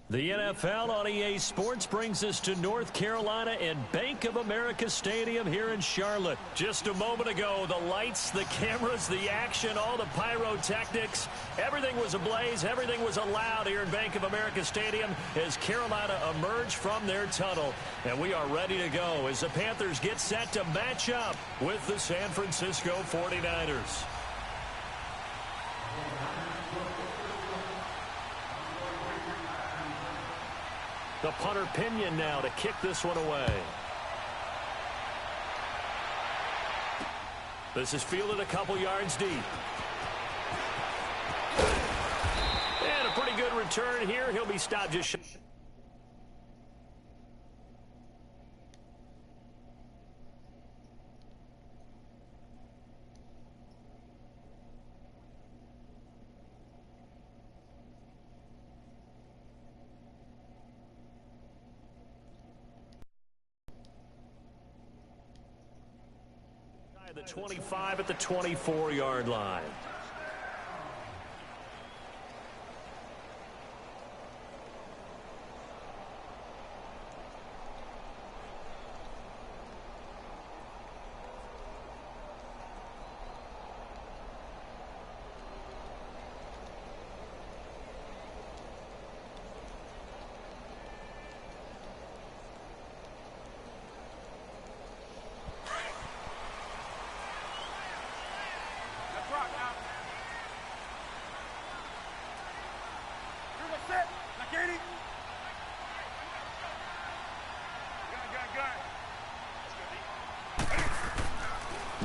The NFL on EA Sports brings us to North Carolina and Bank of America Stadium here in Charlotte. Just a moment ago, the lights, the cameras, the action, all the pyrotechnics, everything was ablaze, everything was allowed here in Bank of America Stadium as Carolina emerged from their tunnel. And we are ready to go as the Panthers get set to match up with the San Francisco 49ers. The punter Pinion now to kick this one away. This is fielded a couple yards deep. And a pretty good return here. He'll be stopped just short. The 25 at the 24-yard line.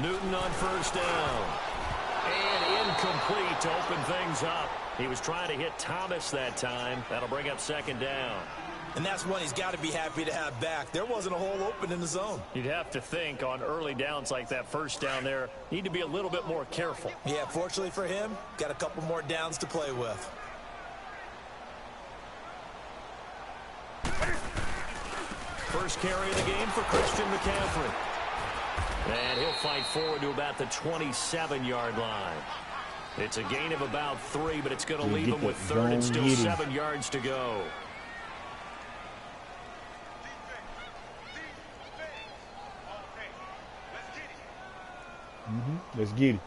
Newton on first down. And incomplete to open things up. He was trying to hit Thomas that time. That'll bring up second down. And that's one he's got to be happy to have back. There wasn't a hole open in the zone. You'd have to think on early downs like that first down there, need to be a little bit more careful. Yeah, fortunately for him, got a couple more downs to play with. First carry of the game for Christian McCaffrey. And he'll fight forward to about the 27-yard line. It's a gain of about 3, but it's going to leave him with third and still 7 yards to go. Let's get it.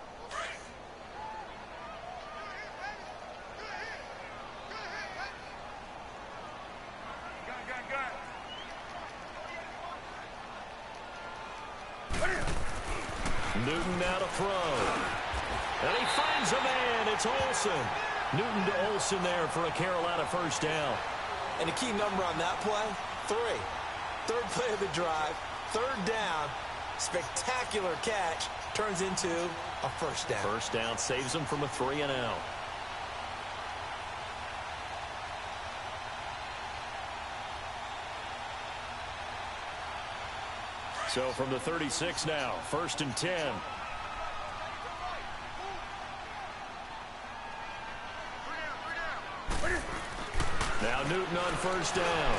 Newton now to throw. And he finds a man. It's Olsen. Newton to Olsen there for a Carolina first down. And the key number on that play, 3. Third play of the drive, third down, spectacular catch, turns into a first down. First down saves him from a 3-and-out. So from the 36 now, first and 10. Now Newton on first down.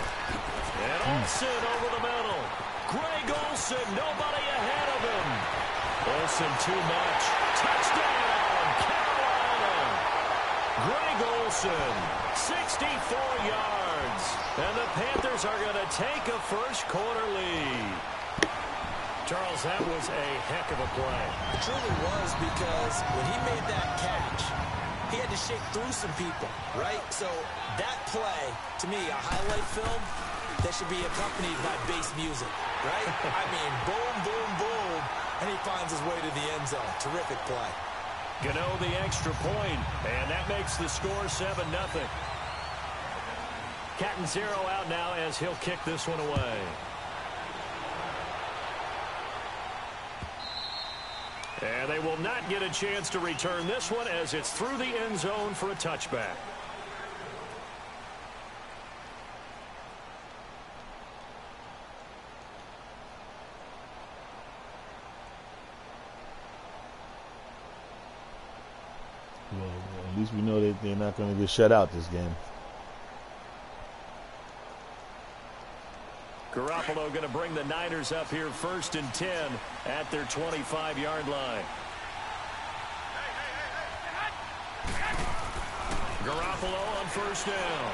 And Olsen over the middle. Greg Olsen, nobody ahead of him. Olsen too much. Touchdown, Carolina. Greg Olsen, 64 yards. And the Panthers are going to take a first quarter lead. Charles, that was a heck of a play. It truly was, because when he made that catch, he had to shake through some people, right? So that play, to me, a highlight film that should be accompanied by bass music, right? I mean, boom, boom, boom, and he finds his way to the end zone. Terrific play. Gano the extra point, and that makes the score 7-0. Catanzaro out now as he'll kick this one away. And they will not get a chance to return this one as it's through the end zone for a touchback. Well, at least we know that they're not going to get shut out this game. Garoppolo going to bring the Niners up here first and 10 at their 25-yard line. Garoppolo on first down.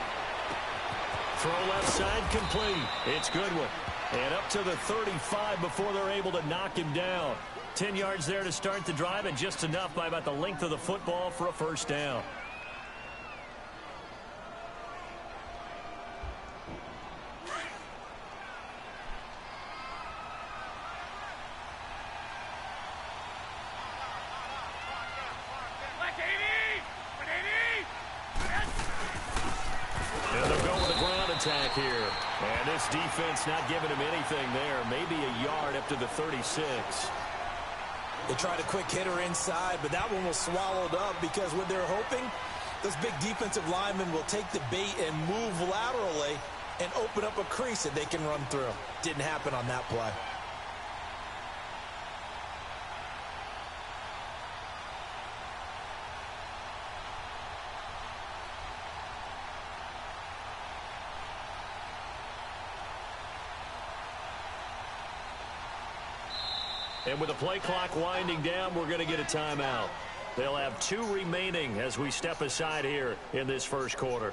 Throw left side complete. It's Goodwin. And up to the 35 before they're able to knock him down. 10 yards there to start the drive, and just enough by about the length of the football for a first down. Attack here. And this defense not giving him anything there. Maybe a yard up to the 36. They tried a quick hitter inside, but that one was swallowed up because what they're hoping, those big defensive linemen will take the bait and move laterally and open up a crease that they can run through. Didn't happen on that play. And with the play clock winding down, we're going to get a timeout. They'll have 2 remaining as we step aside here in this first quarter.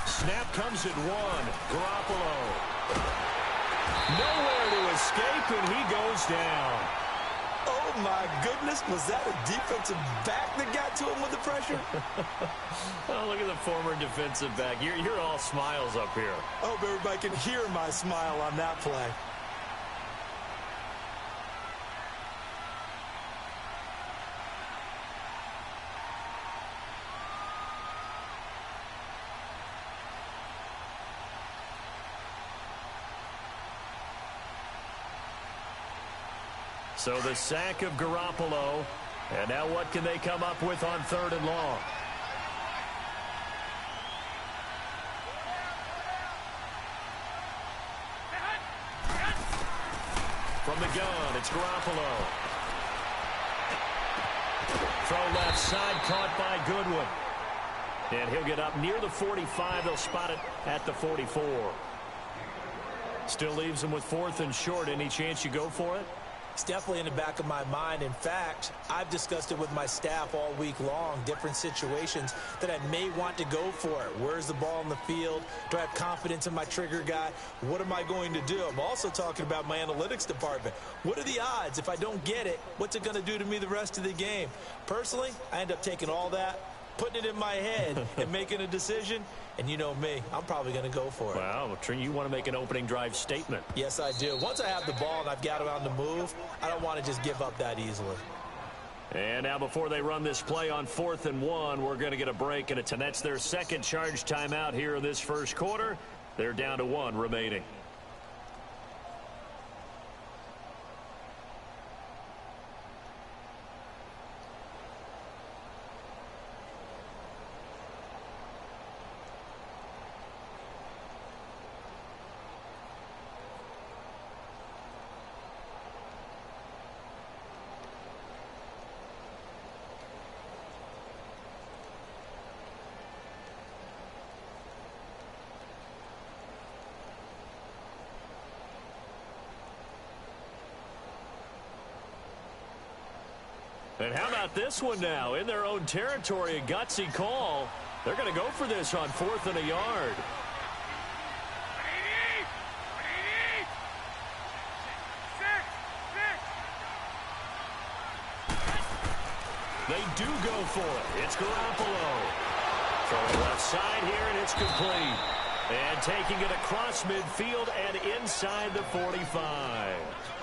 Snap comes at 1. Garoppolo. Nowhere to escape, and he goes down. Oh, my goodness. Was that a defensive back that got to him with the pressure? Oh, look at the former defensive back. You're all smiles up here. I hope everybody can hear my smile on that play. So the sack of Garoppolo. And now what can they come up with on 3rd and long? From the gun, it's Garoppolo. Throw left side, caught by Goodwin. And he'll get up near the 45. They'll spot it at the 44. Still leaves him with 4th and short. Any chance you go for it? It's definitely in the back of my mind. In fact, I've discussed it with my staff all week long, different situations that I may want to go for it. Where's the ball in the field? Do I have confidence in my trigger guy? What am I going to do? I'm also talking about my analytics department. What are the odds? If I don't get it, what's it going to do to me the rest of the game? Personally, I end up taking all that, putting it in my head and making a decision. And you know me, I'm probably going to go for it. Wow, you want to make an opening drive statement. Yes, I do. Once I have the ball and I've got it on the move, I don't want to just give up that easily. And now before they run this play on 4th and 1, we're going to get a break. And that's their second charge timeout here in this first quarter. They're down to 1 remaining. And how about this one now? In their own territory, a gutsy call. They're going to go for this on 4th and a yard. They do go for it. It's Garoppolo. From the left side here, and it's complete. And taking it across midfield and inside the 45.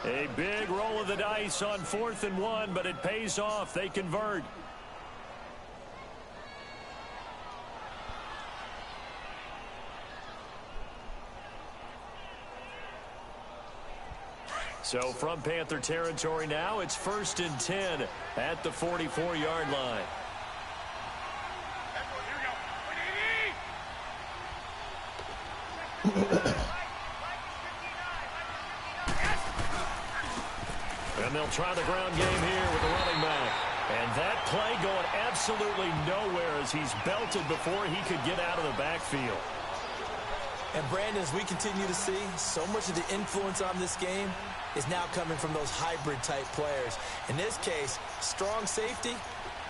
A big roll of the dice on 4th and 1, but it pays off. They convert. So from Panther territory now, it's 1st and 10 at the 44-yard line. And they'll try the ground game here with the running back. And that play going absolutely nowhere as he's belted before he could get out of the backfield. And Brandon, as we continue to see, so much of the influence on this game is now coming from those hybrid-type players. In this case, strong safety,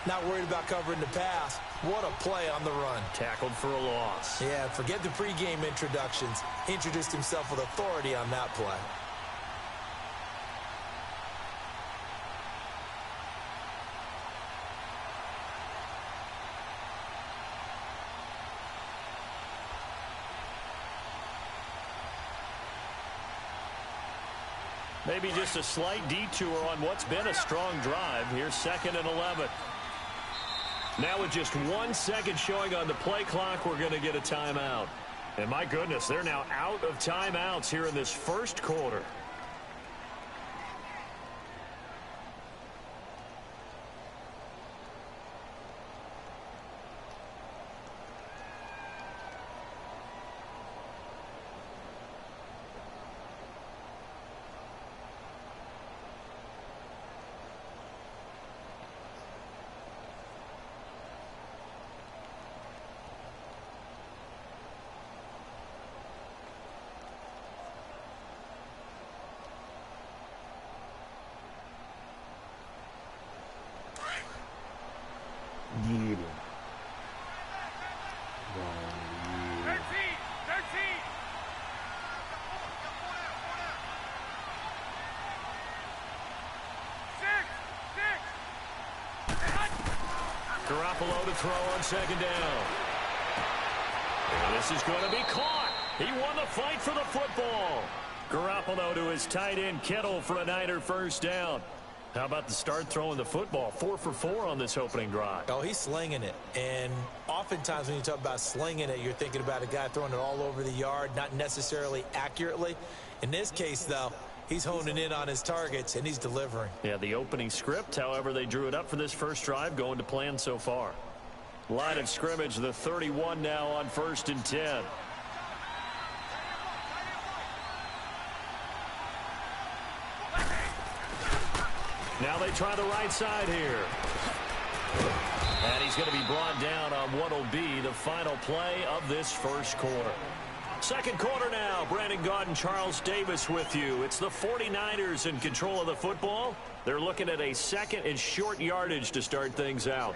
not worried about covering the pass. What a play on the run. Tackled for a loss. Yeah, forget the pregame introductions. Introduced himself with authority on that play. Maybe just a slight detour on what's been a strong drive. Here's 2nd and 11. Now with just 1 second showing on the play clock, we're going to get a timeout. And my goodness, they're now out of timeouts here in this first quarter. Get him. 13. Garoppolo to throw on 2nd down. And this is going to be caught. He won the fight for the football. Garoppolo to his tight end Kittle for a Niner 1st down. How about the start throwing the football? 4 for 4 on this opening drive. Oh, he's slinging it. And oftentimes when you talk about slinging it, you're thinking about a guy throwing it all over the yard, not necessarily accurately. In this case, though, he's honing in on his targets, and he's delivering. Yeah, the opening script, however, they drew it up for this first drive, going to plan so far. Line of scrimmage, the 31 now on 1st and 10. Now they try the right side here. And he's going to be brought down on what will be the final play of this first quarter. Second quarter now. Brandon Gaudin, Charles Davis with you. It's the 49ers in control of the football. They're looking at a 2nd and short yardage to start things out.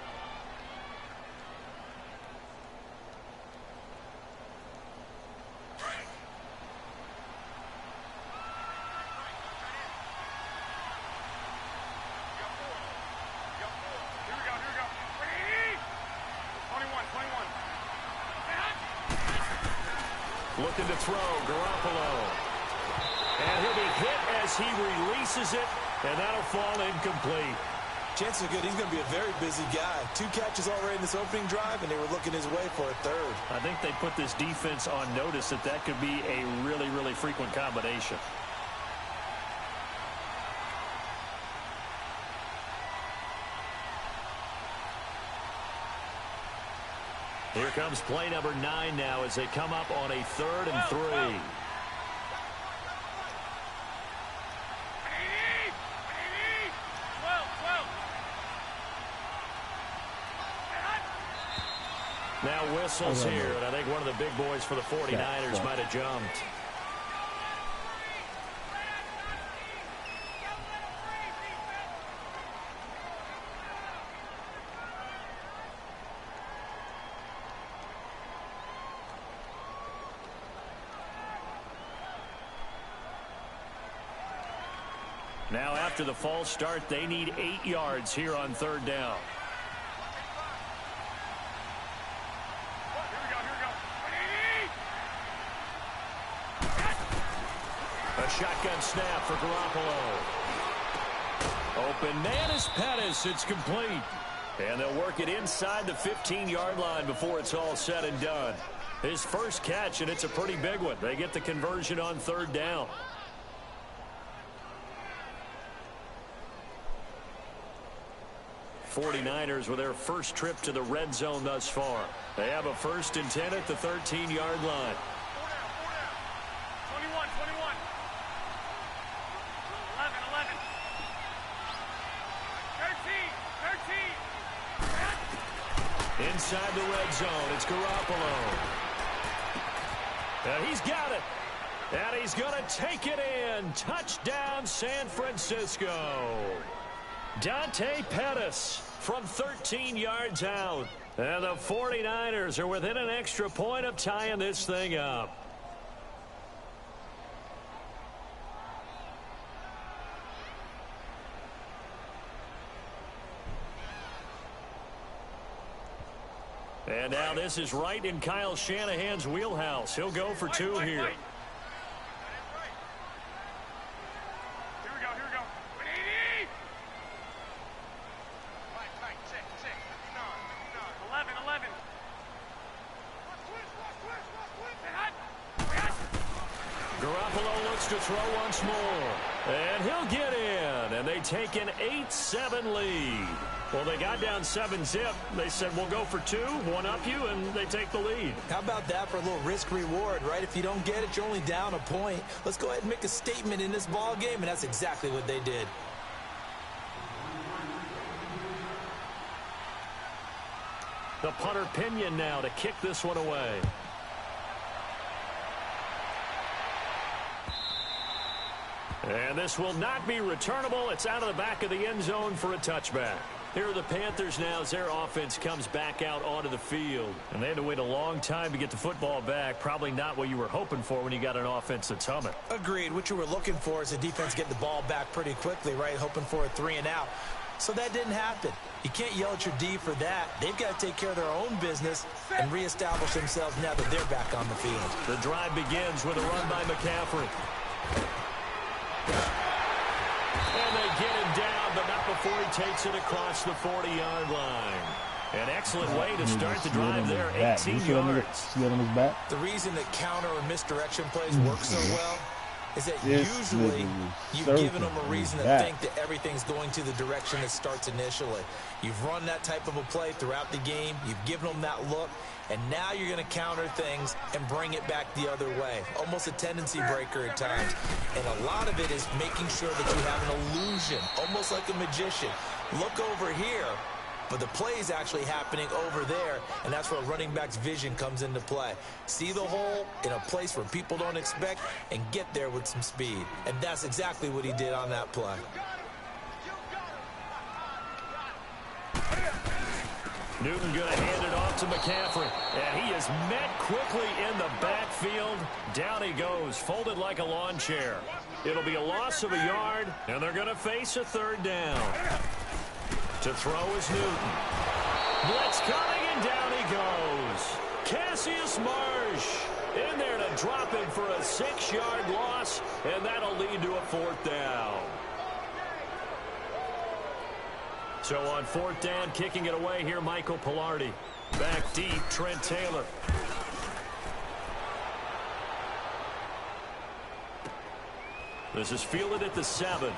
Looking to throw, Garoppolo. And he'll be hit as he releases it, and that'll fall incomplete. Chances are good he's going to be a very busy guy. 2 catches already in this opening drive, and they were looking his way for a 3rd. I think they put this defense on notice that that could be a really, really frequent combination. Here comes play number 9 now as they come up on a 3rd and 3. Now whistles here, and I think one of the big boys for the 49ers might have jumped. Now after the false start, they need 8 yards here on 3rd down. A shotgun snap for Garoppolo. Open man is Pettis. It's complete. And they'll work it inside the 15-yard line before it's all said and done. His first catch, and it's a pretty big one. They get the conversion on third down. '49ers with their first trip to the red zone thus far. They have a 1st and 10 at the 13-yard line. 21. 11. 13. Inside the red zone, it's Garoppolo. And he's got it. And he's going to take it in. Touchdown, San Francisco. Dante Pettis from 13 yards out. And the 49ers are within an extra point of tying this thing up. And now this is right in Kyle Shanahan's wheelhouse. He'll go for two here. Here we go. 180. 11. Garoppolo looks to throw once more. And he'll get in. And they take an 8-7 lead. Well, they got down 7-zip. They said, we'll go for two, one up you, and they take the lead. How about that for a little risk-reward, right? If you don't get it, you're only down a point. Let's go ahead and make a statement in this ball game, and that's exactly what they did. The punter Pinion now to kick this one away. And this will not be returnable. It's out of the back of the end zone for a touchback. Here are the Panthers now as their offense comes back out onto the field. And they had to wait a long time to get the football back. Probably not what you were hoping for when you got an offense that's humming. Agreed. What you were looking for is the defense get the ball back pretty quickly, right? Hoping for a 3-and-out. So that didn't happen. You can't yell at your D for that. They've got to take care of their own business and reestablish themselves now that they're back on the field. The drive begins with a run by McCaffrey. And they get him down, but not before he takes it across the 40-yard line. An excellent way to start the drive there, 18 yards. The reason that counter or misdirection plays work so well is that usually you've given them a reason to think that everything's going to the direction it starts initially. You've run that type of a play throughout the game. You've given them that look. And now you're going to counter things and bring it back the other way. Almost a tendency breaker at times. And a lot of it is making sure that you have an illusion, almost like a magician. Look over here, but the play is actually happening over there, and that's where a running back's vision comes into play. See the hole in a place where people don't expect and get there with some speed. And that's exactly what he did on that play. Newton going to hand it off to McCaffrey. And he is met quickly in the backfield. Down he goes, folded like a lawn chair. It'll be a loss of a yard, and they're going to face a third down. To throw is Newton. Blitz coming, and down he goes. Cassius Marsh in there to drop him for a 6-yard loss, and that'll lead to a fourth down. So on fourth down, kicking it away here, Michael Pilardi. Back deep, Trent Taylor. This is fielded at the 7.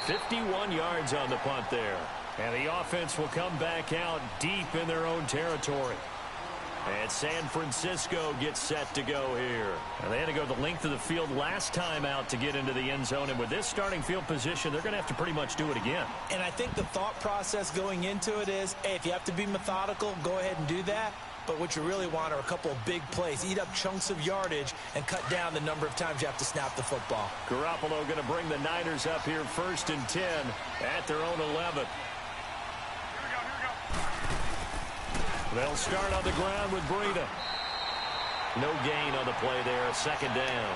51 yards on the punt there. And the offense will come back out deep in their own territory. And San Francisco gets set to go here. And they had to go the length of the field last time out to get into the end zone. And with this starting field position, they're going to have to pretty much do it again. And I think the thought process going into it is, hey, if you have to be methodical, go ahead and do that. But what you really want are a couple of big plays. Eat up chunks of yardage and cut down the number of times you have to snap the football. Garoppolo going to bring the Niners up here 1st and 10 at their own 11. They'll start on the ground with Breida. No gain on the play there, 2nd down.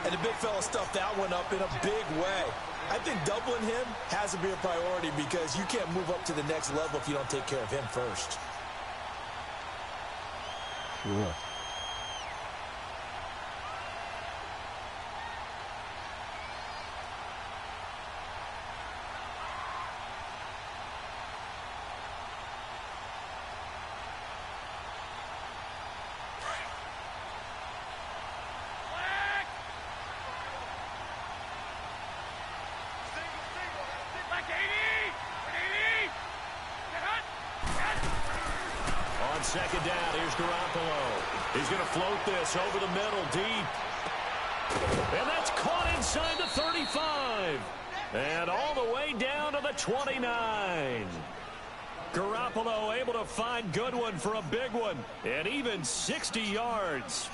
And the big fella stuffed that one up in a big way. I think doubling him has to be a priority because you can't move up to the next level if you don't take care of him first. Yeah. on second down. Here's Garoppolo. He's going to float this over the middle, deep. And that's caught inside the 35. And all the way down to the 29. Garoppolo able to find Goodwin for a big one. And even 60 yards.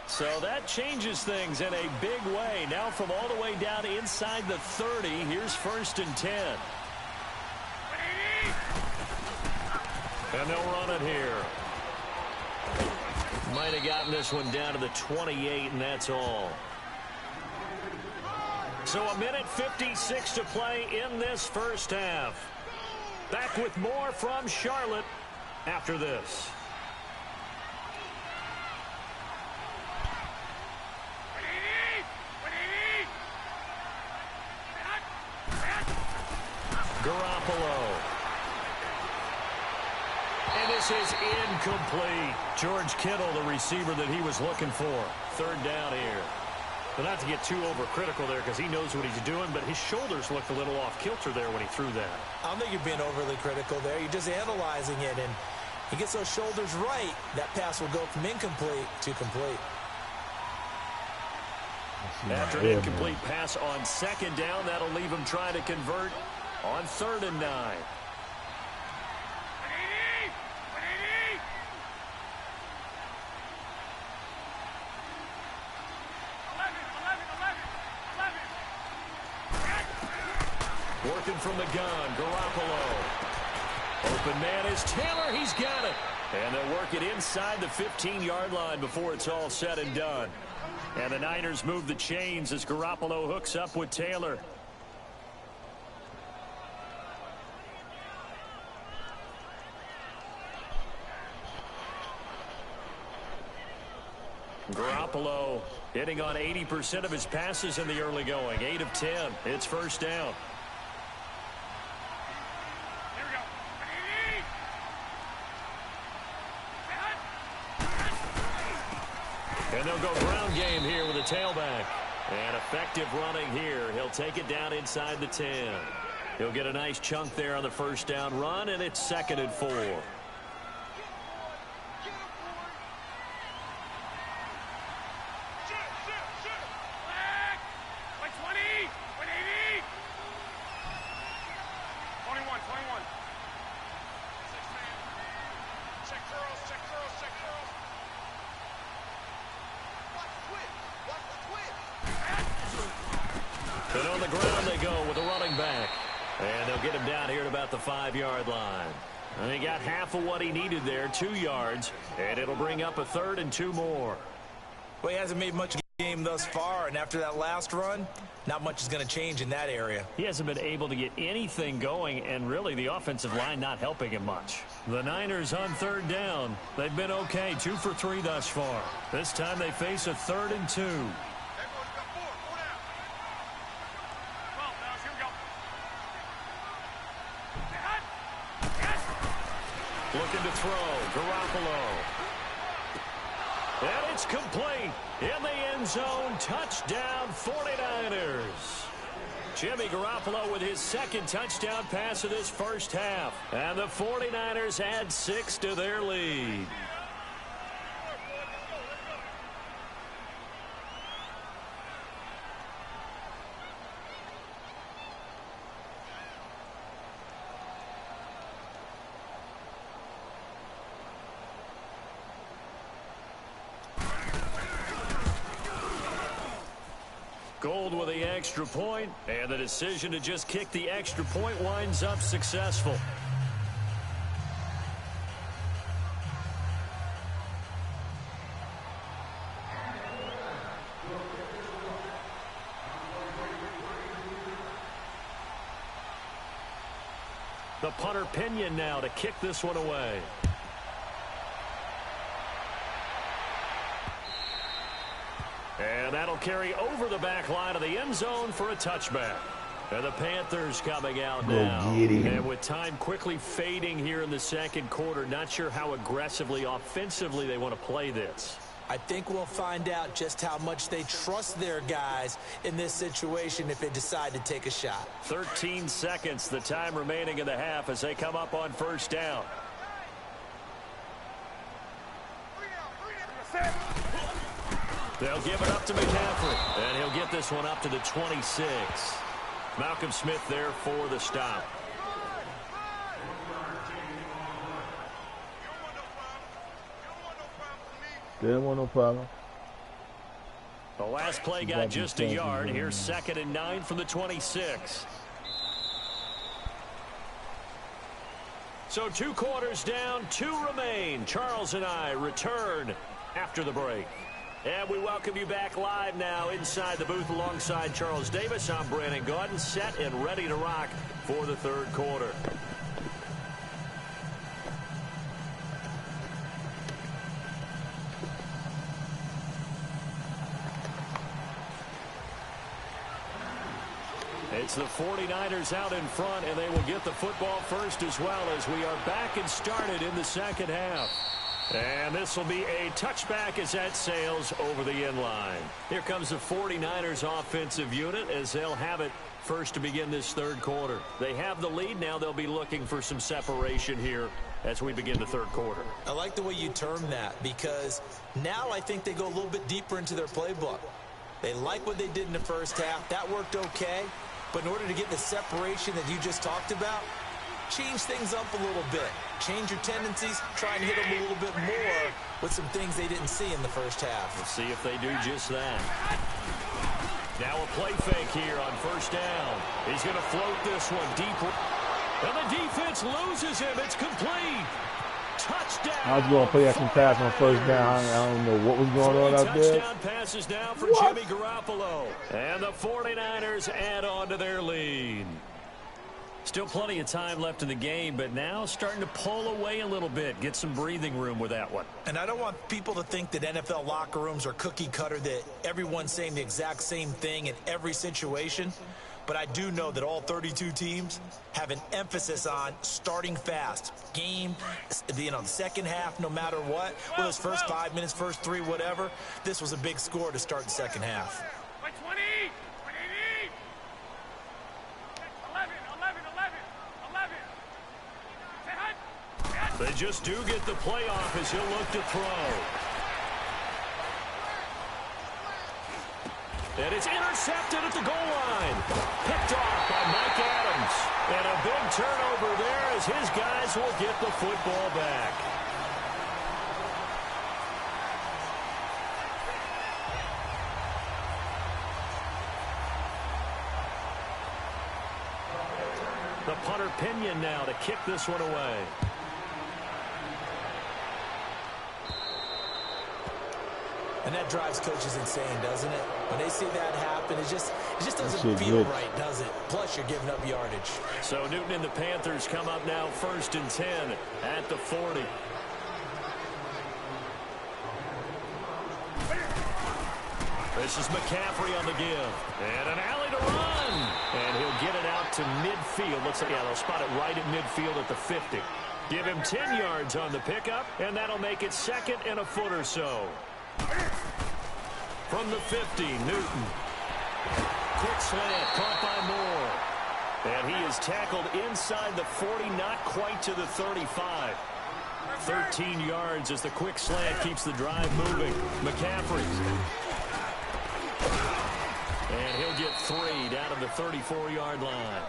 So that changes things in a big way. Now from all the way down inside the 30, here's 1st and 10. And they'll run it here. Might have gotten this one down to the 28, and that's all. So a minute 56 to play in this first half. Back with more from Charlotte after this. Garoppolo. And this is incomplete. George Kittle, the receiver that he was looking for. 3rd down here. But not to get too overcritical there because he knows what he's doing, but his shoulders looked a little off kilter there when he threw that. I don't think you're being overly critical there. You're just analyzing it, and he gets those shoulders right. That pass will go from incomplete to complete. After an incomplete pass on 2nd down, that'll leave him trying to convert on 3rd and 9. Working from the gun, Garoppolo. Open man is Taylor. He's got it. And they'll work it inside the 15-yard line before it's all said and done. And the Niners move the chains as Garoppolo hooks up with Taylor. Garoppolo hitting on 80% of his passes in the early going. 8 of 10. It's 1st down. And they'll go ground game here with a tailback. And effective running here. He'll take it down inside the 10. He'll get a nice chunk there on the 1st down run, and it's 2nd and 4. And on the ground they go with a running back. And they'll get him down here at about the 5-yard line. And he got half of what he needed there, 2 yards. And it'll bring up a 3rd and 2 more. Well, he hasn't made much of the game thus far, and after that last run, not much is going to change in that area. He hasn't been able to get anything going, and really the offensive line not helping him much. The Niners on 3rd down. They've been okay, 2 for 3 thus far. This time they face a 3rd and 2. Looking to throw, Garoppolo. And it's complete. In the end zone, touchdown 49ers. Jimmy Garoppolo with his 2nd touchdown pass of this first half. And the 49ers add 6 to their lead. Gold with the extra point, and the decision to just kick the extra point winds up successful. The punter Pinion now to kick this one away. And that'll carry over the back line of the end zone for a touchback. And the Panthers coming out now. And with time quickly fading here in the 2nd quarter, not sure how aggressively, offensively they want to play this. I think we'll find out just how much they trust their guys in this situation if they decide to take a shot. 13 seconds, the time remaining in the half as they come up on first down. They'll give it up to McCaffrey, and he'll get this one up to the 26. Malcolm Smith there for the stop. Didn't want no problem. The last play got just a yard. Here's 2nd and 9 from the 26. So 2 quarters down, 2 remain. Charles and I return after the break. And we welcome you back live now inside the booth alongside Charles Davis. I'm Brandon Gaudin, set and ready to rock for the 3rd quarter. It's the 49ers out in front, and they will get the football first as well as we are back and started in the 2nd half. And this will be a touchback as that sails over the end line. Here comes the 49ers offensive unit as they'll have it first to begin this 3rd quarter. They have the lead. Now they'll be looking for some separation here as we begin the 3rd quarter. I like the way you term that because now I think they go a little bit deeper into their playbook. They like what they did in the 1st half. That worked okay. But in order to get the separation that you just talked about, change things up a little bit. Change your tendencies. Try and hit them a little bit more with some things they didn't see in the 1st half. We'll see if they do just that. Now a play fake here on 1st down. He's going to float this one deep. And the defense loses him. It's complete. Touchdown. I was going to play action pass on 1st down. I don't know what was going on out there. Touchdown passes now for Jimmy Garoppolo. And the 49ers add on to their lead. Still plenty of time left in the game, but now starting to pull away a little bit. Get some breathing room with that one. And I don't want people to think that NFL locker rooms are cookie cutter, that everyone's saying the exact same thing in every situation. But I do know that all 32 teams have an emphasis on starting fast. Game, the 2nd half, no matter what. Well, those first 5 minutes, first 3, whatever. This was a big score to start the 2nd half. 20, 11, 11, 11, 11. They just do get the play off as he'll look to throw. And it's intercepted at the goal line. Picked off by Mike Adams. And a big turnover there as his guys will get the football back. The punter Pinion now to kick this one away. And that drives coaches insane, doesn't it? When they see that happen, it just doesn't feel right, does it? Plus, you're giving up yardage. So Newton and the Panthers come up now 1st and 10 at the 40. This is McCaffrey on the give. And an alley to run. And he'll get it out to midfield. Looks like, yeah, they'll spot it right at midfield at the 50. Give him 10 yards on the pickup, and that'll make it 2nd and a foot or so. From the 50, Newton. Quick slant, caught by Moore. And he is tackled inside the 40, not quite to the 35. 13 yards as the quick slant keeps the drive moving. McCaffrey. And he'll get 3 down to the 34-yard line.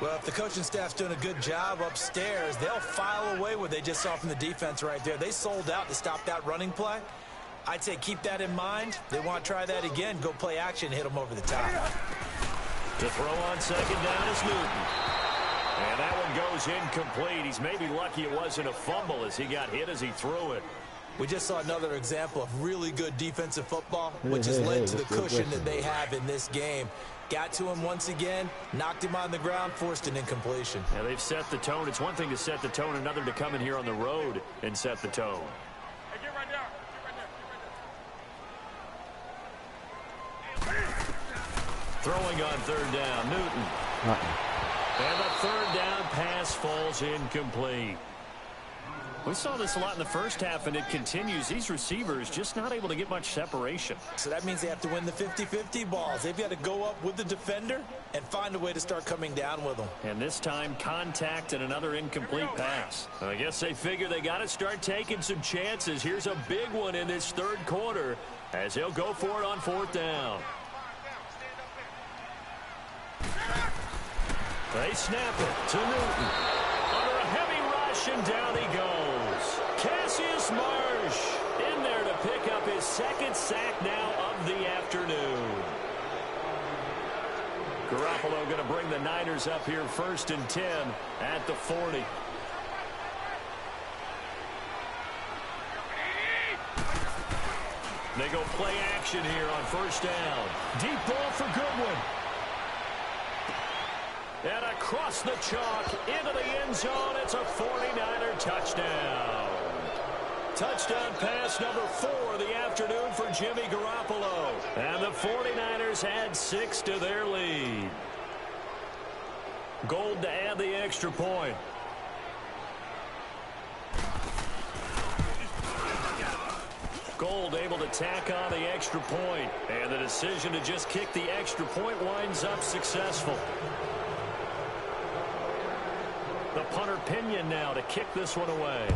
Well, if the coaching staff's doing a good job upstairs, they'll file away what they just saw from the defense right there. They sold out to stop that running play. I'd say keep that in mind. They want to try that again. Go play action, hit them over the top. The throw on 2nd down is Newton. And that one goes incomplete. He's maybe lucky it wasn't a fumble as he got hit as he threw it. We just saw another example of really good defensive football, which has led to the cushion that they have in this game. Got to him once again, knocked him on the ground, forced an incompletion. Yeah, they've set the tone. It's one thing to set the tone, another to come in here on the road and set the tone. Hey, get right there. Get right there. Throwing on 3rd down, Newton. And the 3rd down pass falls incomplete. We saw this a lot in the first half, and it continues. These receivers just not able to get much separation. So that means they have to win the 50-50 balls. They've got to go up with the defender and find a way to start coming down with them. And this time, contact and another incomplete pass. I guess they figure they got to start taking some chances. Here's a big one in this third quarter as he'll go for it on fourth down. They snap it to Newton. Under a heavy rush, and down he goes. Cassius Marsh in there to pick up his second sack now of the afternoon. Garoppolo going to bring the Niners up here 1st and 10 at the 40. They go play action here on 1st down. Deep ball for Goodwin. And across the chalk into the end zone. It's a 49er touchdown. Touchdown pass number 4 of the afternoon for Jimmy Garoppolo. And the 49ers add 6 to their lead. Gold to add the extra point. Gold able to tack on the extra point. And the decision to just kick the extra point winds up successful. The punter Pinion now to kick this one away.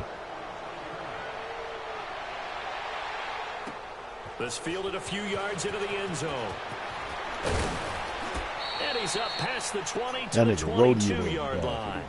This fielded a few yards into the end zone. And he's up past the 20 to the 22-yard line.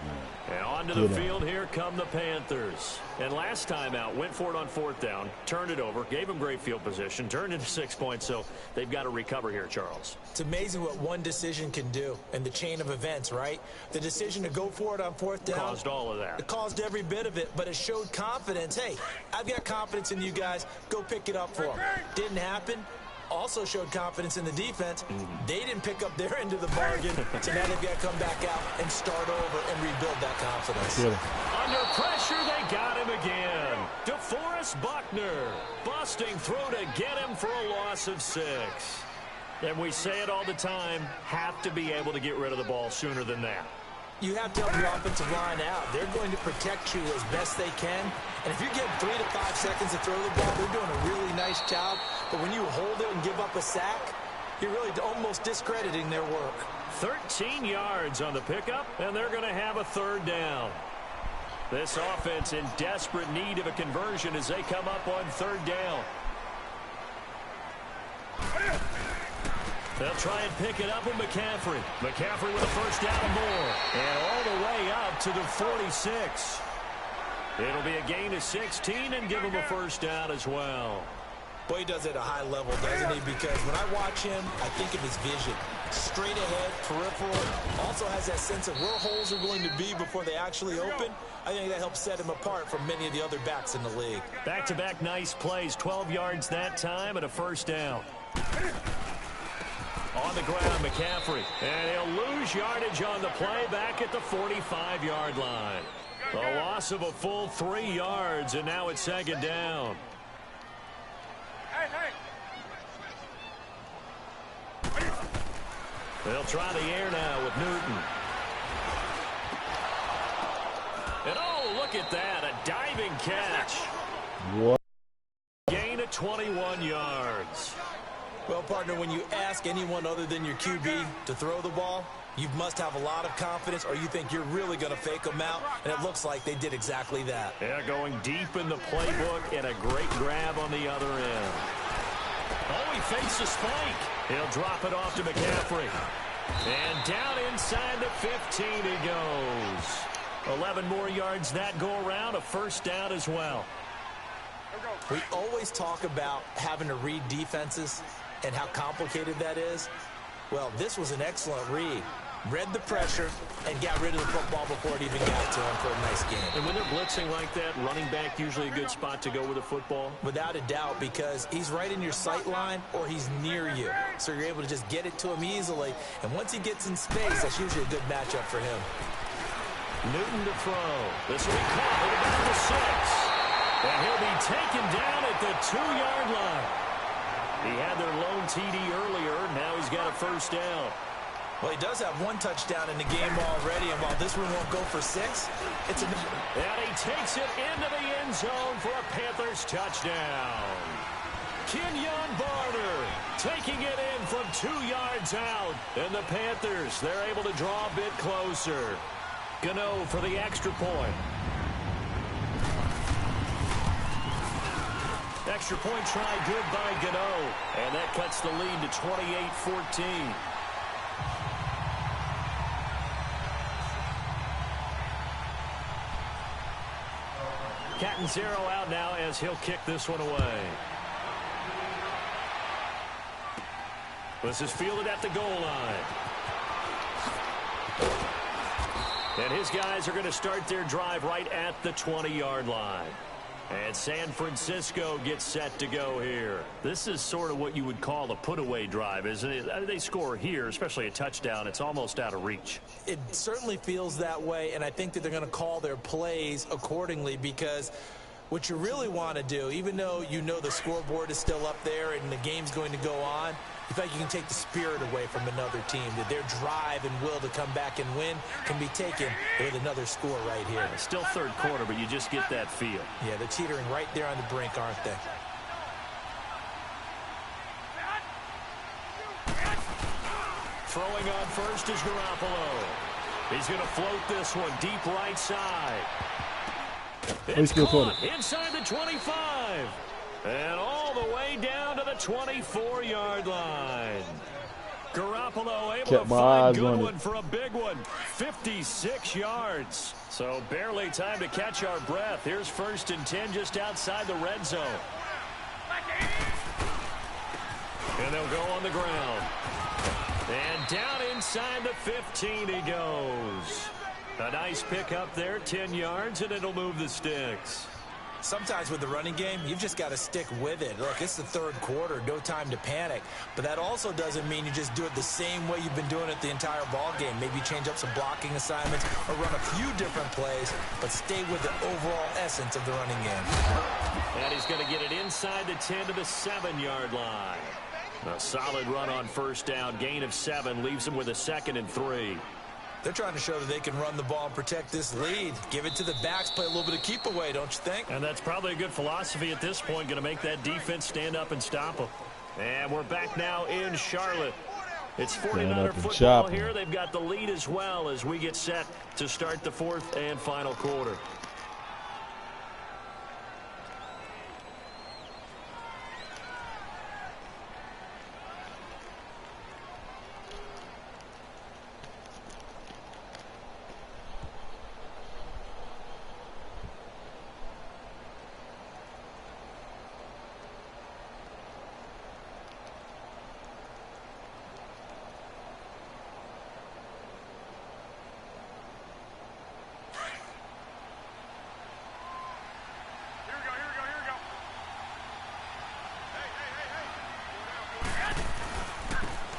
And onto the field, here come the Panthers. And last time out, went for it on 4th down, turned it over, gave him great field position, turned into 6 points, so they've got to recover here, Charles. It's amazing what one decision can do in the chain of events, right? The decision to go for it on 4th down. Caused all of that. It caused every bit of it, but it showed confidence. Hey, I've got confidence in you guys. Go pick it up for them. Didn't happen. Also showed confidence in the defense. They didn't pick up their end of the bargain, so now they've got to come back out and start over and rebuild that confidence. Under pressure, they got him again. DeForest Buckner busting through to get him for a loss of 6. And we say it all the time, have to be able to get rid of the ball sooner than that. You have to help your offensive line out. They're going to protect you as best they can. And if you get 3 to 5 seconds to throw the ball, they're doing a really nice job. But when you hold it and give up a sack, you're really almost discrediting their work. 13 yards on the pickup, and they're going to have a 3rd down. This offense in desperate need of a conversion as they come up on 3rd down. They'll try and pick it up with McCaffrey. McCaffrey with a 1st down and more. And all the way up to the 46. It'll be a gain of 16 and give him a 1st down as well. Boy, he does it at a high level, doesn't he? Because when I watch him, I think of his vision. Straight ahead, peripheral. Also has that sense of where holes are going to be before they actually open. I think that helps set him apart from many of the other backs in the league. Back-to-back nice plays. 12 yards that time and a 1st down. On the ground, McCaffrey. And he'll lose yardage on the play back at the 45-yard line. A loss of a full 3 yards, and now it's 2nd down. They'll try the air now with Newton. And oh, look at that, a diving catch. What? Gain of 21 yards. Well, partner, when you ask anyone other than your QB to throw the ball, you must have a lot of confidence or you think you're really going to fake them out, and it looks like they did exactly that. Yeah, going deep in the playbook and a great grab on the other end. Oh, he fakes a spike. He'll drop it off to McCaffrey. And down inside the 15 he goes. 11 more yards that go around, a 1st down as well. We always talk about having to read defenses and how complicated that is. Well, this was an excellent read. Read the pressure and got rid of the football before it even got to him for a nice game. And when they're blitzing like that, running back usually a good spot to go with the football? Without a doubt, because he's right in your sight line or he's near you. So you're able to just get it to him easily. And once he gets in space, that's usually a good matchup for him. Newton to throw. This will be caught at about the 6. And he'll be taken down at the 2-yard line. He had their lone TD earlier. Now he's got a 1st down. Well, he does have one touchdown in the game already, and while this one won't go for 6, it's a... And he takes it into the end zone for a Panthers touchdown. Kenyon Barner taking it in from 2 yards out. And the Panthers, they're able to draw a bit closer. Gano for the extra point. Extra point try good by Gano. And that cuts the lead to 28-14. Catanzaro out now as he'll kick this one away. This is fielded at the goal line. And his guys are going to start their drive right at the 20-yard line. And San Francisco gets set to go here. This is sort of what you would call a put-away drive, isn't it? They score here, especially a touchdown. It's almost out of reach. It certainly feels that way, and I think that they're going to call their plays accordingly, because what you really want to do, even though you know the scoreboard is still up there and the game's going to go on, you feel like you can take the spirit away from another team, that their drive and will to come back and win can be taken with another score right here. Still third quarter, but you just get that feel. Yeah, they're teetering right there on the brink, aren't they? Throwing on first is Garoppolo. He's going to float this one deep right side. It's caught inside the 25. And all the way down to the 24-yard line. Garoppolo able to find good one for a big one. 56 yards. So barely time to catch our breath. Here's 1st and 10 just outside the red zone. And they'll go on the ground. And down inside the 15 he goes. A nice pick up there, 10 yards, and it'll move the sticks. Sometimes with the running game, you've just got to stick with it. Look, it's the third quarter, no time to panic. But that also doesn't mean you just do it the same way you've been doing it the entire ball game. Maybe change up some blocking assignments or run a few different plays, but stay with the overall essence of the running game. And he's going to get it inside the 10 to the 7-yard line. A solid run on first down, gain of 7, leaves him with a 2nd and 3. They're trying to show that they can run the ball and protect this lead. Give it to the backs, play a little bit of keep away, don't you think? And that's probably a good philosophy at this point, going to make that defense stand up and stop them. And we're back now in Charlotte. It's 49er football here. They've got the lead as well as we get set to start the 4th and final quarter.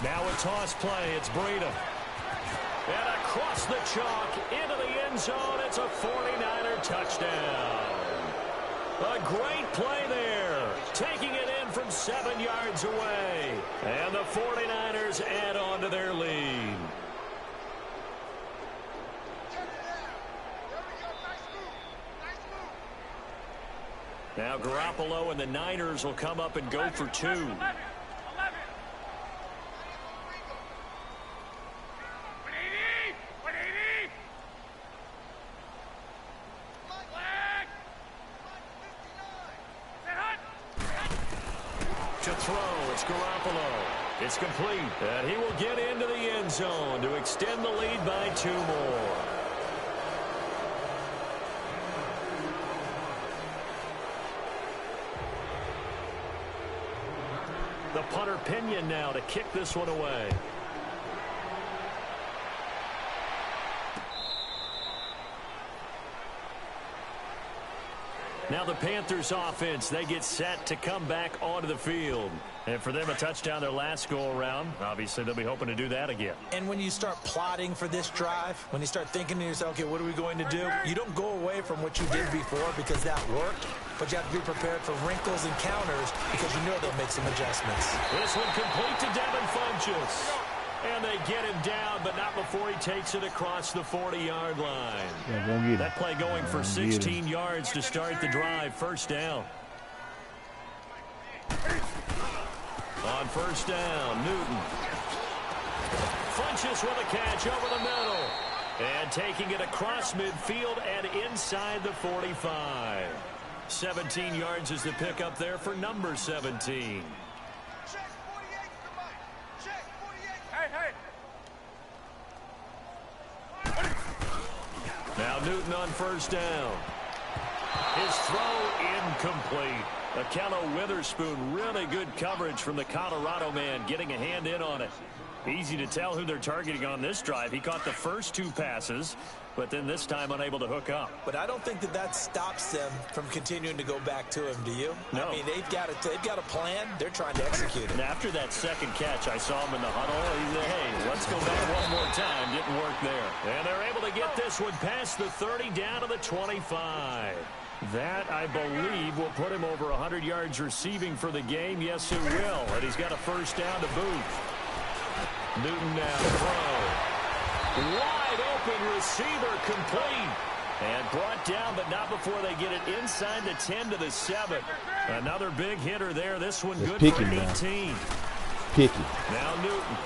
Now a toss play. It's Breida. And across the chalk into the end zone. It's a 49er touchdown. A great play there. Taking it in from 7 yards away. And the 49ers add on to their lead. Now Garoppolo and the Niners will come up and go for 2. To throw, it's Garoppolo. It's complete, and he will get into the end zone to extend the lead by 2 more. The punter Pinion now to kick this one away. Now the Panthers offense, they get set to come back onto the field. And for them, a touchdown their last go-around. Obviously, they'll be hoping to do that again. And when you start plotting for this drive, when you start thinking to yourself, okay, what are we going to do? You don't go away from what you did before because that worked. But you have to be prepared for wrinkles and counters because you know they'll make some adjustments. This one complete to Devin Funchess. And they get him down, but not before he takes it across the 40-yard line. Yeah, that play going for 16 yards to start the drive. First down. On first down, Newton punches with a catch over the middle. And taking it across midfield and inside the 45. 17 yards is the pickup there for number 17. Now Newton on first down. His throw incomplete. Akello Witherspoon, really good coverage from the Colorado man, getting a hand in on it. Easy to tell who they're targeting on this drive. He caught the first 2 passes, but then this time unable to hook up. But I don't think that stops them from continuing to go back to him, do you? No. I mean, they've got a plan. They're trying to execute it. And after that second catch, I saw him in the huddle. He said, hey, let's go back one more time. Didn't work there. And they're able to get this one past the 30 down to the 25. That, I believe, will put him over 100 yards receiving for the game. Yes, it will. And he's got a first down to boot. Newton now throw. Wide open receiver complete. And brought down, but not before they get it inside the 10 to the 7. Another big hitter there. This one good for 18. Now Newton.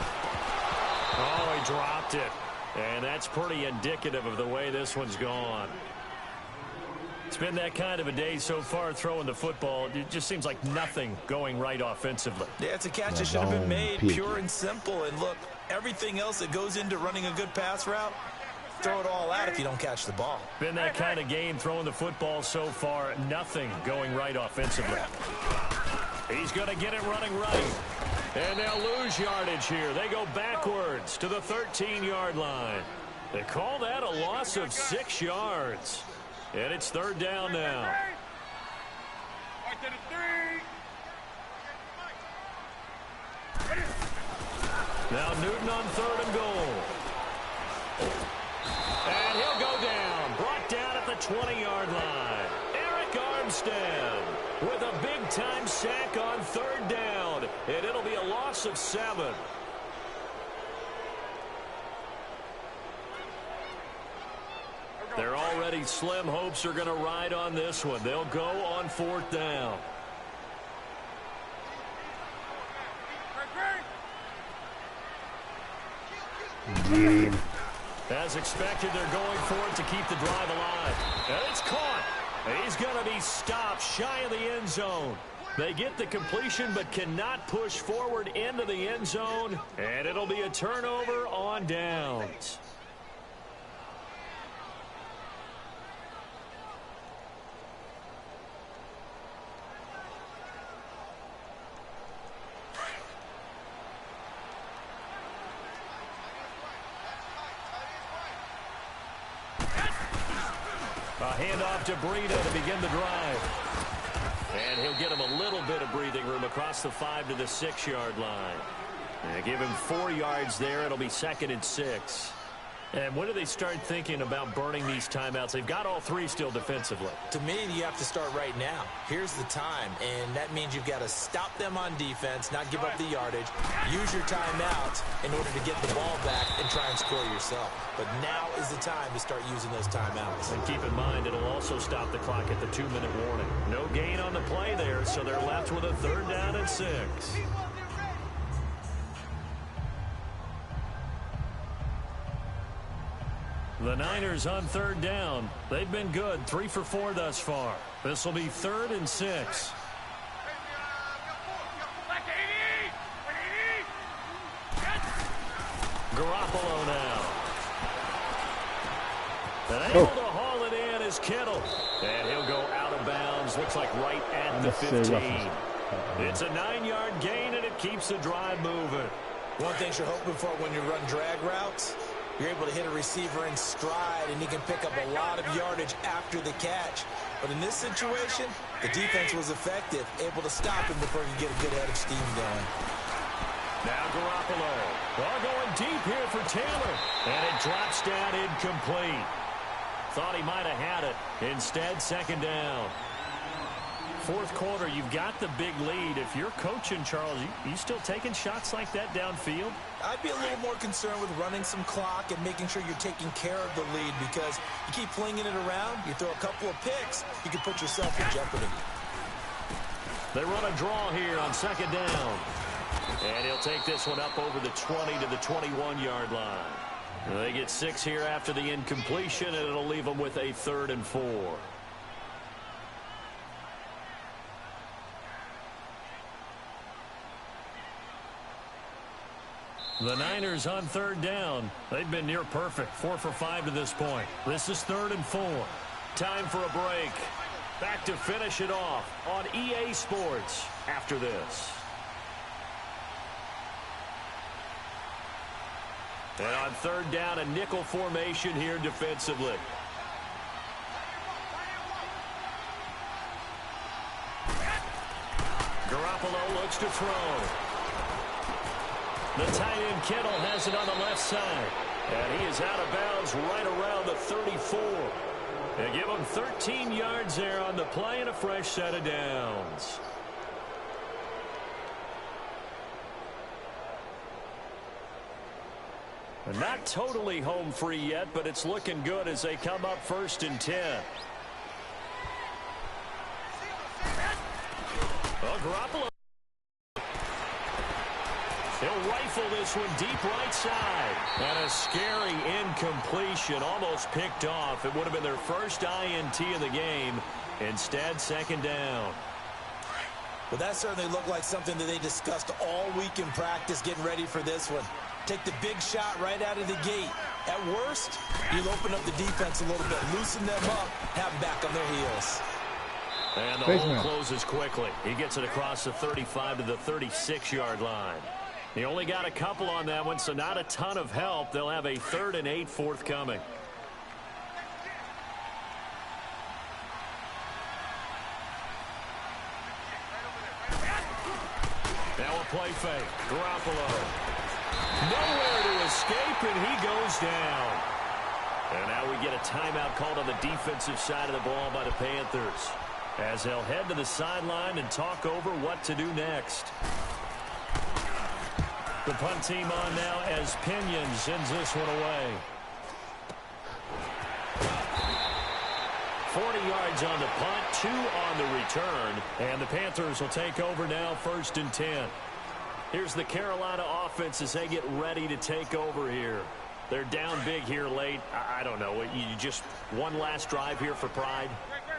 Oh, he dropped it. And that's pretty indicative of the way this one's gone. It's been that kind of a day so far throwing the football. It just seems like nothing going right offensively. Yeah, it's a catch that should have been made pure and simple. And look, everything else that goes into running a good pass route, throw it all out if you don't catch the ball. Been that kind of game throwing the football so far. Nothing going right offensively. He's going to get it running right. And they'll lose yardage here. They go backwards to the 13-yard line. They call that a loss of 6 yards. And it's third down now. Now Newton on third and goal. And he'll go down. Brought down at the 20-yard line. Eric Armstead with a big-time sack on third down. And it'll be a loss of 7. Their already slim hopes are going to ride on this one. They'll go on fourth down. As expected, they're going for it to keep the drive alive. And it's caught. He's going to be stopped shy of the end zone. They get the completion but cannot push forward into the end zone. And it'll be a turnover on downs. A handoff to Breida to begin the drive. And he'll get him a little bit of breathing room across the 5 to the 6-yard line. And give him 4 yards there. It'll be 2nd and 6. And when do they start thinking about burning these timeouts? They've got all 3 still defensively. To me, you have to start right now. Here's the time, and that means you've got to stop them on defense, not give up the yardage, use your timeout in order to get the ball back and try and score yourself. But now is the time to start using those timeouts. And keep in mind, it'll also stop the clock at the 2-minute warning. No gain on the play there, so they're left with a 3rd down and 6. The Niners on 3rd down. They've been good, 3 for 4 thus far. This will be 3rd and 6. Garoppolo now. And able to haul it in is Kittle. And he'll go out of bounds. Looks like right at the 15. It's a 9-yard gain, and it keeps the drive moving. One thing you're hoping for when you run drag routes, you're able to hit a receiver in stride, and he can pick up a lot of yardage after the catch. But in this situation, the defense was effective, able to stop him before he could get a good head of steam going. Now Garoppolo. Ball going deep here for Taylor. And it drops down incomplete. Thought he might have had it. Instead, 2nd down. fourth quarter, you've got the big lead. If you're coaching, Charles, you still taking shots like that downfield? I'd be a little more concerned with running some clock and making sure you're taking care of the lead, because you keep flinging it around, you throw a couple of picks, you can put yourself in jeopardy. They run a draw here on second down. And he'll take this one up over the 20 to the 21-yard line. They get 6 here after the incompletion, and it'll leave them with a 3rd and 4. The Niners on 3rd down. They've been near perfect, 4 for 5 to this point. This is 3rd and 4. Time for a break. Back to finish it off on EA Sports after this. And on 3rd down, a nickel formation here defensively. Garoppolo looks to throw. The tight end Kittle has it on the left side. And he is out of bounds right around the 34. They give him 13 yards there on the play and a fresh set of downs. Not totally home free yet, but it's looking good as they come up 1st and 10. Well, Garoppolo. He'll rifle this one deep right side. And a scary incompletion, almost picked off. It would have been their first INT of the game. Instead, 2nd down. Well, that certainly looked like something that they discussed all week in practice, getting ready for this one. Take the big shot right out of the gate. At worst, you'll open up the defense a little bit, loosen them up, have them back on their heels. And the hole closes quickly. He gets it across the 35 to the 36-yard line. He only got a couple on that one, so not a ton of help. They'll have a 3rd and 8 forthcoming. Now a play fake. Garoppolo. Nowhere to escape, and he goes down. And now we get a timeout called on the defensive side of the ball by the Panthers, as they'll head to the sideline and talk over what to do next. The punt team on now as Pinion sends this one away. 40 yards on the punt, 2 on the return, and the Panthers will take over now 1st and 10. Here's the Carolina offense as they get ready to take over here. They're down big here late. I don't know. You just one last drive here for pride?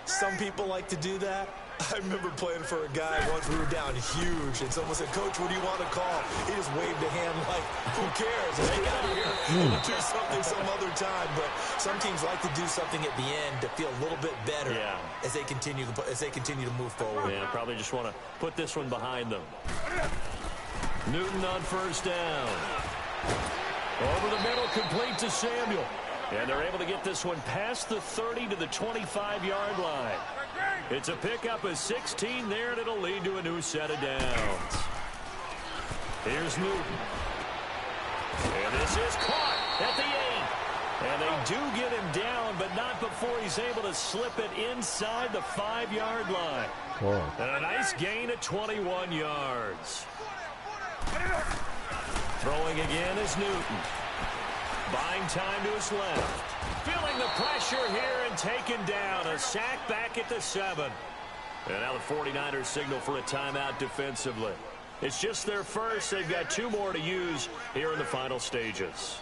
Some people like to do that. I remember playing for a guy once. We were down huge, and someone said, "Coach, what do you want to call?" He just waved a hand like, "Who cares? Let's get out of here. We'll do something some other time." But some teams like to do something at the end to feel a little bit better as they continue to move forward. Yeah, probably just want to put this one behind them. Newton on 1st down. Over the middle, complete to Samuel. And they're able to get this one past the 30 to the 25-yard line. It's a pickup of 16 there, and it'll lead to a new set of downs. Here's Newton. And this is caught at the 8. And they do get him down, but not before he's able to slip it inside the 5-yard line. Wow. And a nice gain of 21 yards. Throwing again is Newton. Buying time to his left. Feeling the pressure here and taken down. A sack back at the 7. And now the 49ers signal for a timeout defensively. It's just their first. They've got 2 more to use here in the final stages.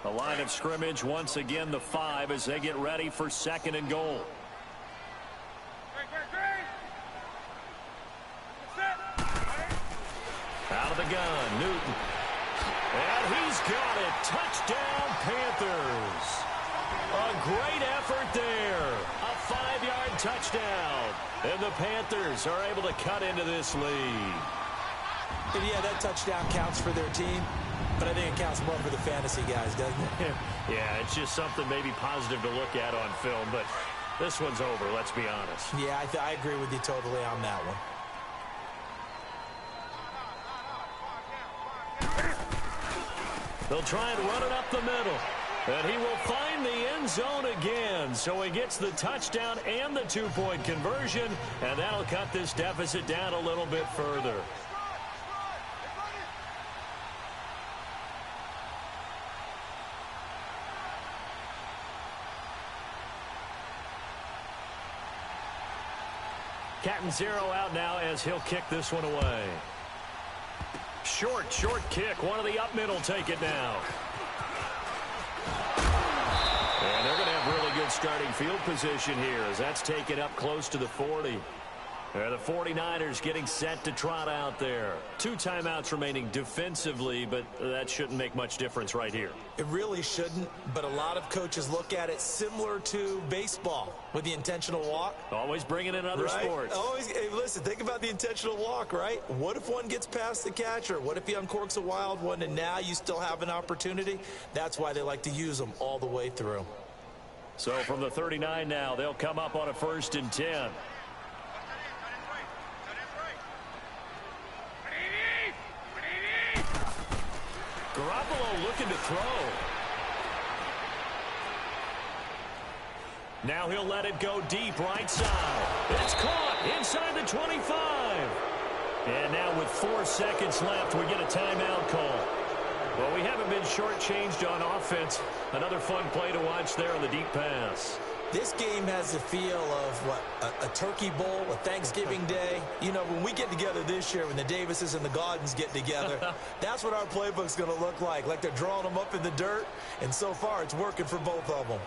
The line of scrimmage once again the 5 as they get ready for 2nd and goal. Out of the gun, Newton. And he's got it. Touchdown, Panthers. A great effort there. A 5-yard touchdown. And the Panthers are able to cut into this lead. And yeah, that touchdown counts for their team, but I think it counts more for the fantasy guys, doesn't it? Yeah, it's just something maybe positive to look at on film, but this one's over, let's be honest. Yeah, I agree with you totally on that one. They'll try and run it up the middle. And he will find the end zone again. So he gets the touchdown and the two-point conversion. And that'll cut this deficit down a little bit further. Captain Zero out now as he'll kick this one away. Short kick. One of the up middle take it now. And they're going to have really good starting field position here as that's taken up close to the 40. The 49ers getting set to trot out there. 2 timeouts remaining defensively, but that shouldn't make much difference right here. It really shouldn't, but a lot of coaches look at it similar to baseball with the intentional walk. Always bringing in other sports. Always, hey, listen, think about the intentional walk, right? What if one gets past the catcher? What if he uncorks a wild one and now you still have an opportunity? That's why they like to use them all the way through. So from the 39 now, they'll come up on a 1st and 10. Garoppolo looking to throw. Now he'll let it go deep right side. It's caught inside the 25. And now with 4 seconds left, we get a timeout call. Well, we haven't been shortchanged on offense. Another fun play to watch there on the deep pass. This game has the feel of, what, a turkey bowl, a Thanksgiving day. You know, when we get together this year, when the Davises and the Gaudens get together, that's what our playbook's going to look like they're drawing them up in the dirt, and so far it's working for both of them.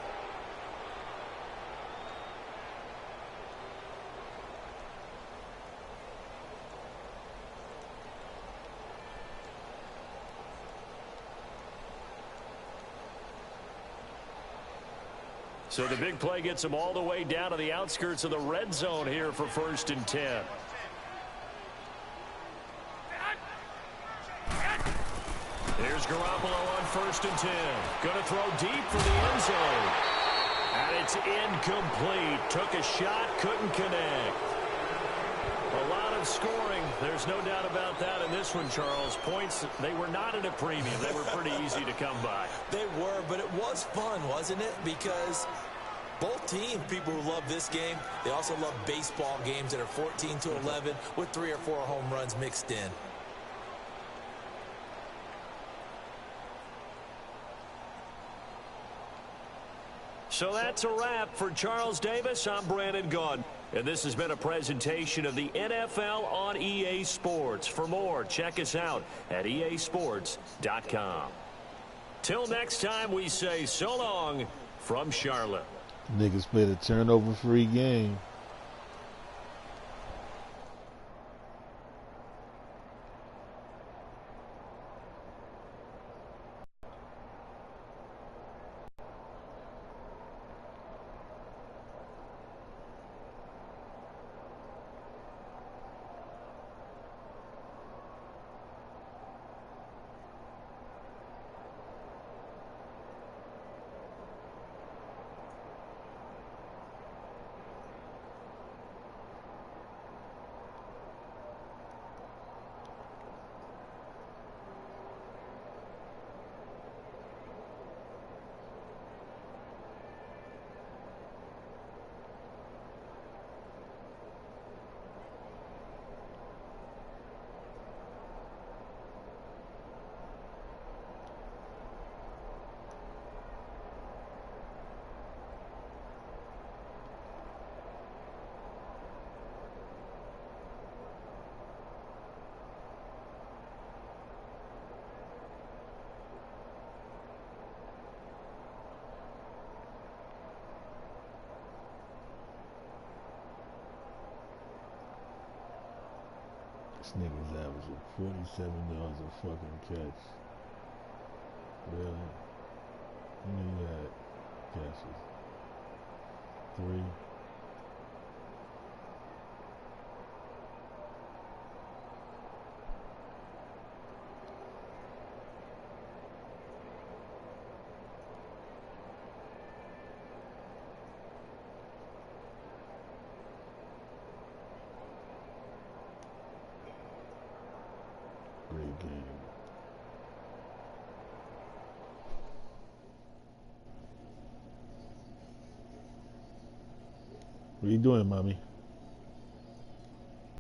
So the big play gets them all the way down to the outskirts of the red zone here for 1st and 10. Here's Garoppolo on 1st and 10. Going to throw deep for the end zone. And it's incomplete. Took a shot, couldn't connect. A lot of scoring. There's no doubt about that in this one, Charles. Points, they were not at a premium. They were pretty easy to come by. They were, but it was fun, wasn't it? Because both teams, people who love this game, they also love baseball games that are 14-11 with 3 or 4 home runs mixed in. So that's a wrap for Charles Davis. I'm Brandon Gaudin. And this has been a presentation of the NFL on EA Sports. For more, check us out at easports.com. Till next time, we say so long from Charlotte. Niggas played a turnover-free game. This nigga's averaging 47 yards a fucking catch. Really? How many you had catches? 3? Great game. What are you doing, mommy?